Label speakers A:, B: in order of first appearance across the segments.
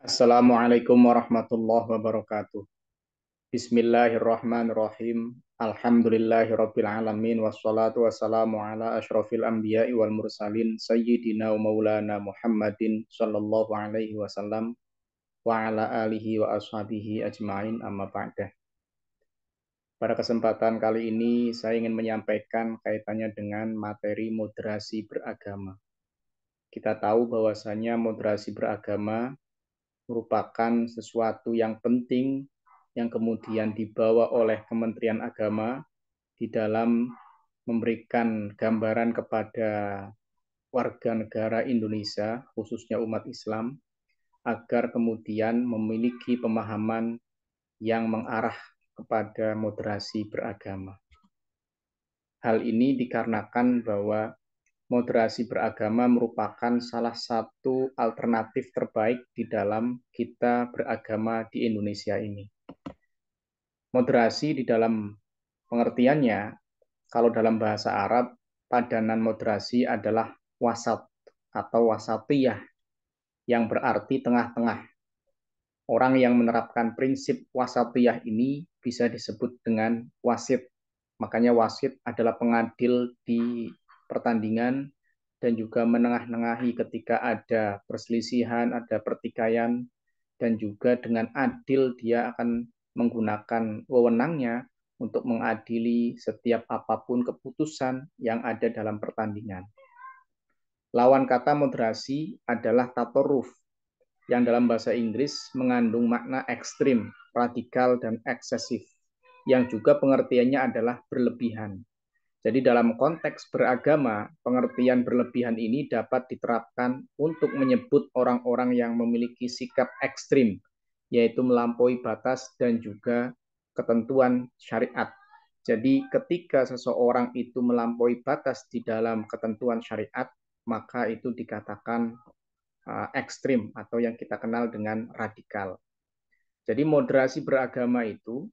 A: Assalamualaikum warahmatullahi wabarakatuh. Bismillahirrahmanirrahim. Alhamdulillahirabbil alamin wassalatu wassalamu ala asyrofil anbiya'i wal mursalin sayyidina wa maulana Muhammadin sallallahu alaihi wasallam wa ala alihi wa ashabihi ajmain amma ba'dah. Pada kesempatan kali ini saya ingin menyampaikan kaitannya dengan materi moderasi beragama. Kita tahu bahwasanya moderasi beragama merupakan sesuatu yang penting yang kemudian dibawa oleh Kementerian Agama di dalam memberikan gambaran kepada warga negara Indonesia, khususnya umat Islam, agar kemudian memiliki pemahaman yang mengarah kepada moderasi beragama. Hal ini dikarenakan bahwa moderasi beragama merupakan salah satu alternatif terbaik di dalam kita beragama di Indonesia ini. Moderasi di dalam pengertiannya, kalau dalam bahasa Arab, padanan moderasi adalah wasat atau wasatiyah, yang berarti tengah-tengah. Orang yang menerapkan prinsip wasatiyah ini bisa disebut dengan wasit. Makanya wasit adalah pengadil di pertandingan dan juga menengah-nengahi ketika ada perselisihan, ada pertikaian, dan juga dengan adil dia akan menggunakan wewenangnya untuk mengadili setiap apapun keputusan yang ada dalam pertandingan. Lawan kata moderasi adalah tatoruf, yang dalam bahasa Inggris mengandung makna ekstrim, radikal, dan eksesif, yang juga pengertiannya adalah berlebihan. Jadi dalam konteks beragama, pengertian berlebihan ini dapat diterapkan untuk menyebut orang-orang yang memiliki sikap ekstrim, yaitu melampaui batas dan juga ketentuan syariat. Jadi ketika seseorang itu melampaui batas di dalam ketentuan syariat, maka itu dikatakan ekstrim atau yang kita kenal dengan radikal. Jadi moderasi beragama itu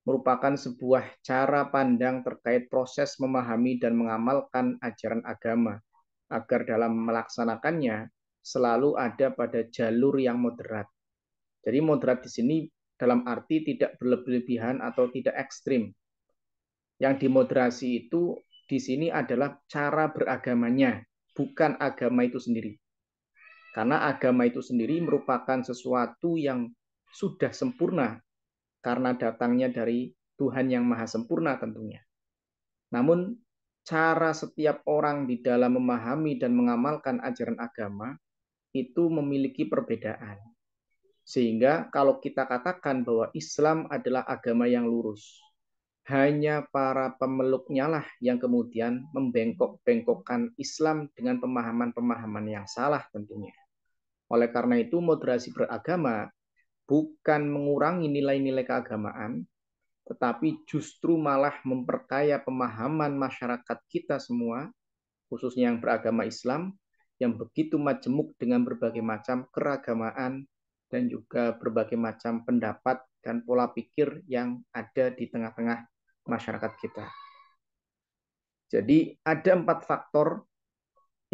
A: merupakan sebuah cara pandang terkait proses memahami dan mengamalkan ajaran agama, agar dalam melaksanakannya selalu ada pada jalur yang moderat. Jadi moderat di sini dalam arti tidak berlebihan atau tidak ekstrim. Yang dimoderasi itu di sini adalah cara beragamanya, bukan agama itu sendiri. Karena agama itu sendiri merupakan sesuatu yang sudah sempurna karena datangnya dari Tuhan yang maha sempurna tentunya. Namun cara setiap orang di dalam memahami dan mengamalkan ajaran agama itu memiliki perbedaan. Sehingga kalau kita katakan bahwa Islam adalah agama yang lurus, hanya para pemeluknya lah yang kemudian membengkok-bengkokkan Islam dengan pemahaman-pemahaman yang salah tentunya. Oleh karena itu moderasi beragama bukan mengurangi nilai-nilai keagamaan, tetapi justru malah memperkaya pemahaman masyarakat kita semua, khususnya yang beragama Islam, yang begitu majemuk dengan berbagai macam keragamaan dan juga berbagai macam pendapat dan pola pikir yang ada di tengah-tengah masyarakat kita. Jadi ada 4 faktor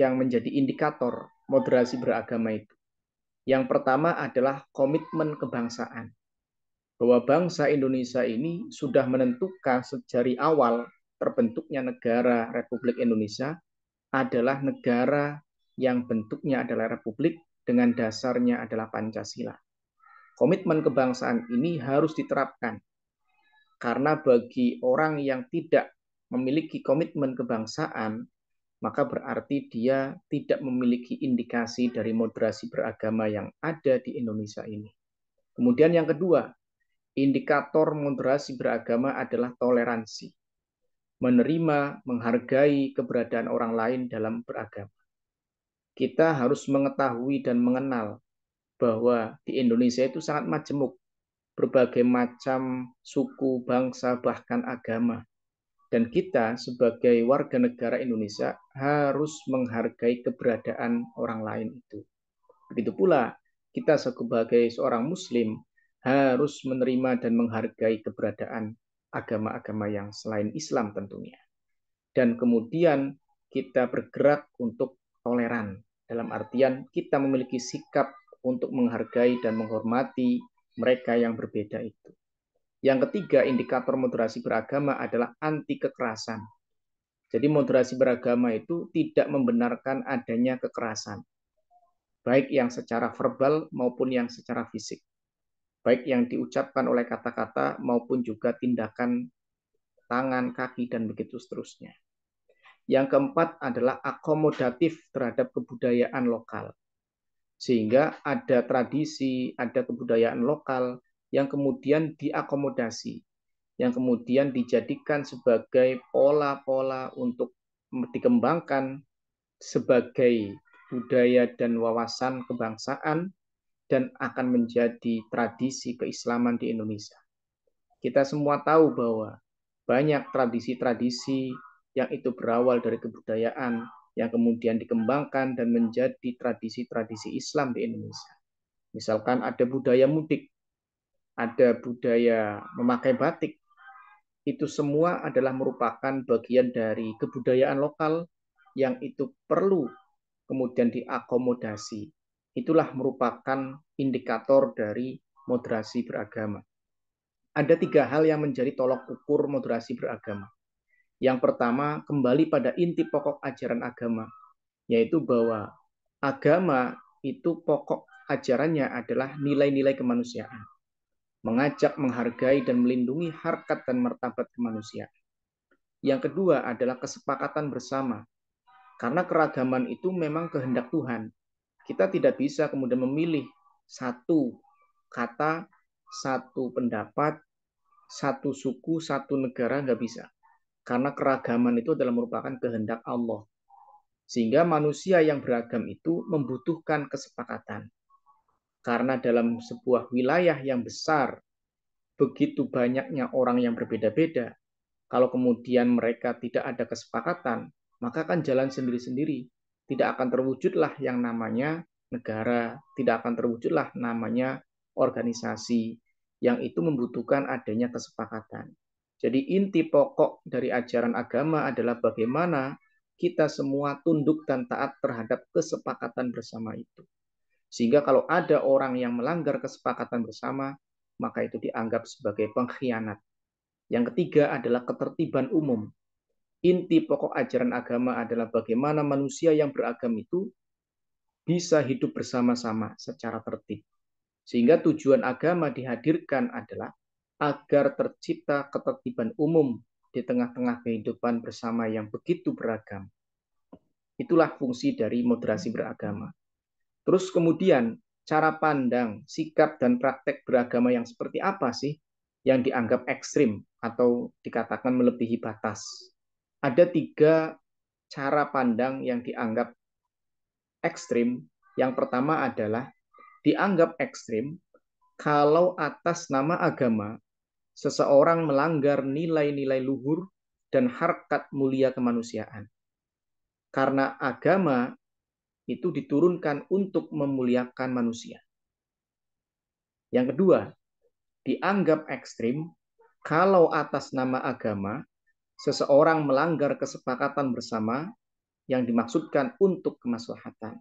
A: yang menjadi indikator moderasi beragama itu. Yang pertama adalah komitmen kebangsaan. Bahwa bangsa Indonesia ini sudah menentukan sejak awal terbentuknya negara Republik Indonesia adalah negara yang bentuknya adalah republik dengan dasarnya adalah Pancasila. Komitmen kebangsaan ini harus diterapkan karena bagi orang yang tidak memiliki komitmen kebangsaan, maka berarti dia tidak memiliki indikasi dari moderasi beragama yang ada di Indonesia ini. Kemudian yang kedua, indikator moderasi beragama adalah toleransi. Menerima, menghargai keberadaan orang lain dalam beragama. Kita harus mengetahui dan mengenal bahwa di Indonesia itu sangat majemuk, berbagai macam suku, bangsa, bahkan agama. Dan kita sebagai warga negara Indonesia harus menghargai keberadaan orang lain itu. Begitu pula kita sebagai seorang Muslim harus menerima dan menghargai keberadaan agama-agama yang selain Islam tentunya. Dan kemudian kita bergerak untuk toleran, dalam artian kita memiliki sikap untuk menghargai dan menghormati mereka yang berbeda itu. Yang ketiga, indikator moderasi beragama adalah anti kekerasan. Jadi moderasi beragama itu tidak membenarkan adanya kekerasan, baik yang secara verbal maupun yang secara fisik, baik yang diucapkan oleh kata-kata maupun juga tindakan tangan, kaki, dan begitu seterusnya. Yang keempat adalah akomodatif terhadap kebudayaan lokal. Sehingga ada tradisi, ada kebudayaan lokal yang kemudian diakomodasi, yang kemudian dijadikan sebagai pola-pola untuk dikembangkan sebagai budaya dan wawasan kebangsaan dan akan menjadi tradisi keislaman di Indonesia. Kita semua tahu bahwa banyak tradisi-tradisi yang itu berawal dari kebudayaan yang kemudian dikembangkan dan menjadi tradisi-tradisi Islam di Indonesia. Misalkan ada budaya mudik, ada budaya memakai batik, itu semua adalah merupakan bagian dari kebudayaan lokal yang itu perlu kemudian diakomodasi. Itulah merupakan indikator dari moderasi beragama. Ada 3 hal yang menjadi tolok ukur moderasi beragama. Yang pertama, kembali pada inti pokok ajaran agama, yaitu bahwa agama itu pokok ajarannya adalah nilai-nilai kemanusiaan, mengajak, menghargai, dan melindungi harkat dan martabat kemanusiaan. Yang kedua adalah kesepakatan bersama, karena keragaman itu memang kehendak Tuhan. Kita tidak bisa kemudian memilih satu kata, satu pendapat, satu suku, satu negara, nggak bisa. Karena keragaman itu adalah merupakan kehendak Allah. Sehingga manusia yang beragam itu membutuhkan kesepakatan. Karena dalam sebuah wilayah yang besar, begitu banyaknya orang yang berbeda-beda, kalau kemudian mereka tidak ada kesepakatan, maka akan jalan sendiri-sendiri. Tidak akan terwujudlah yang namanya negara, tidak akan terwujudlah namanya organisasi, yang itu membutuhkan adanya kesepakatan. Jadi inti pokok dari ajaran agama adalah bagaimana kita semua tunduk dan taat terhadap kesepakatan bersama itu. Sehingga kalau ada orang yang melanggar kesepakatan bersama, maka itu dianggap sebagai pengkhianat. Yang ketiga adalah ketertiban umum. Inti pokok ajaran agama adalah bagaimana manusia yang beragam itu bisa hidup bersama-sama secara tertib. Sehingga tujuan agama dihadirkan adalah agar tercipta ketertiban umum di tengah-tengah kehidupan bersama yang begitu beragam. Itulah fungsi dari moderasi beragama. Terus kemudian cara pandang, sikap, dan praktek beragama yang seperti apa sih yang dianggap ekstrim atau dikatakan melebihi batas? Ada 3 cara pandang yang dianggap ekstrim. Yang pertama adalah dianggap ekstrim kalau atas nama agama seseorang melanggar nilai-nilai luhur dan harkat mulia kemanusiaan. Karena agama itu diturunkan untuk memuliakan manusia. Yang kedua, dianggap ekstrim kalau atas nama agama seseorang melanggar kesepakatan bersama yang dimaksudkan untuk kemaslahatan.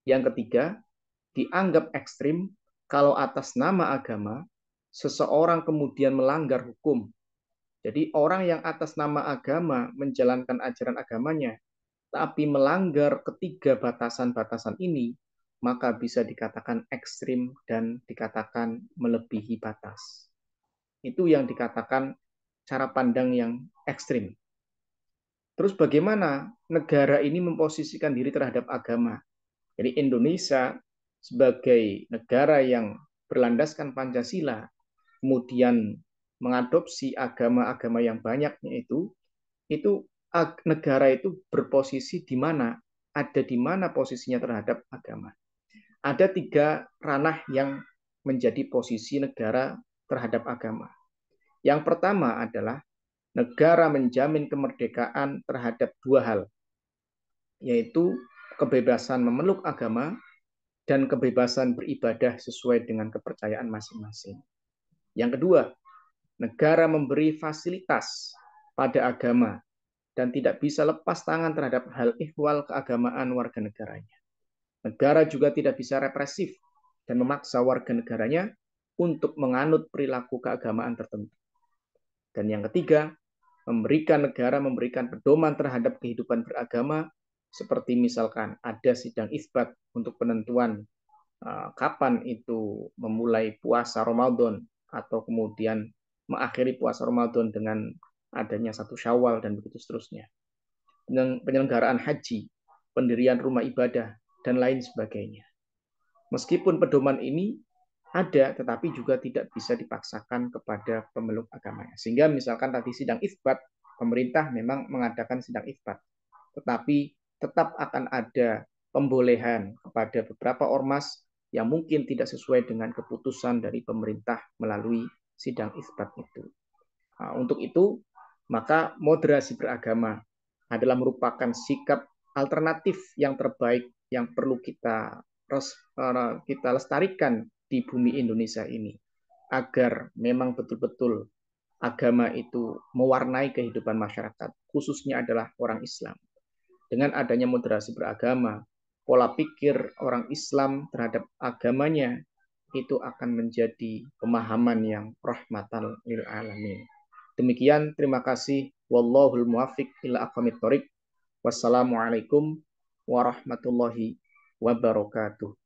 A: Yang ketiga, dianggap ekstrim kalau atas nama agama seseorang kemudian melanggar hukum. Jadi orang yang atas nama agama menjalankan ajaran agamanya tapi melanggar ketiga batasan-batasan ini, maka bisa dikatakan ekstrim dan dikatakan melebihi batas. Itu yang dikatakan cara pandang yang ekstrim. Terus bagaimana negara ini memposisikan diri terhadap agama? Jadi Indonesia sebagai negara yang berlandaskan Pancasila, kemudian mengadopsi agama-agama yang banyaknya itu negara itu berposisi di mana, ada di mana posisinya terhadap agama. Ada 3 ranah yang menjadi posisi negara terhadap agama. Yang pertama adalah negara menjamin kemerdekaan terhadap 2 hal, yaitu kebebasan memeluk agama dan kebebasan beribadah sesuai dengan kepercayaan masing-masing. Yang kedua, negara memberi fasilitas pada agama dan tidak bisa lepas tangan terhadap hal ihwal keagamaan warga negaranya. Negara juga tidak bisa represif dan memaksa warga negaranya untuk menganut perilaku keagamaan tertentu. Dan yang ketiga, negara memberikan pedoman terhadap kehidupan beragama, seperti misalkan ada sidang isbat untuk penentuan kapan itu memulai puasa Ramadan atau kemudian mengakhiri puasa Ramadan dengan adanya satu Syawal dan begitu seterusnya. Penyelenggaraan haji, pendirian rumah ibadah, dan lain sebagainya. Meskipun pedoman ini ada, tetapi juga tidak bisa dipaksakan kepada pemeluk agamanya. Sehingga misalkan tadi sidang isbat, pemerintah memang mengadakan sidang isbat, tetapi tetap akan ada pembolehan kepada beberapa ormas yang mungkin tidak sesuai dengan keputusan dari pemerintah melalui sidang isbat itu. Nah, untuk itu, maka moderasi beragama adalah merupakan sikap alternatif yang terbaik yang perlu kita lestarikan di bumi Indonesia ini, agar memang betul-betul agama itu mewarnai kehidupan masyarakat, khususnya adalah orang Islam. Dengan adanya moderasi beragama, pola pikir orang Islam terhadap agamanya itu akan menjadi pemahaman yang rahmatan lil alamin. Demikian, terima kasih. Wallahul muwaffiq ila aqwamit thoriq. Wassalamualaikum warahmatullahi wabarakatuh.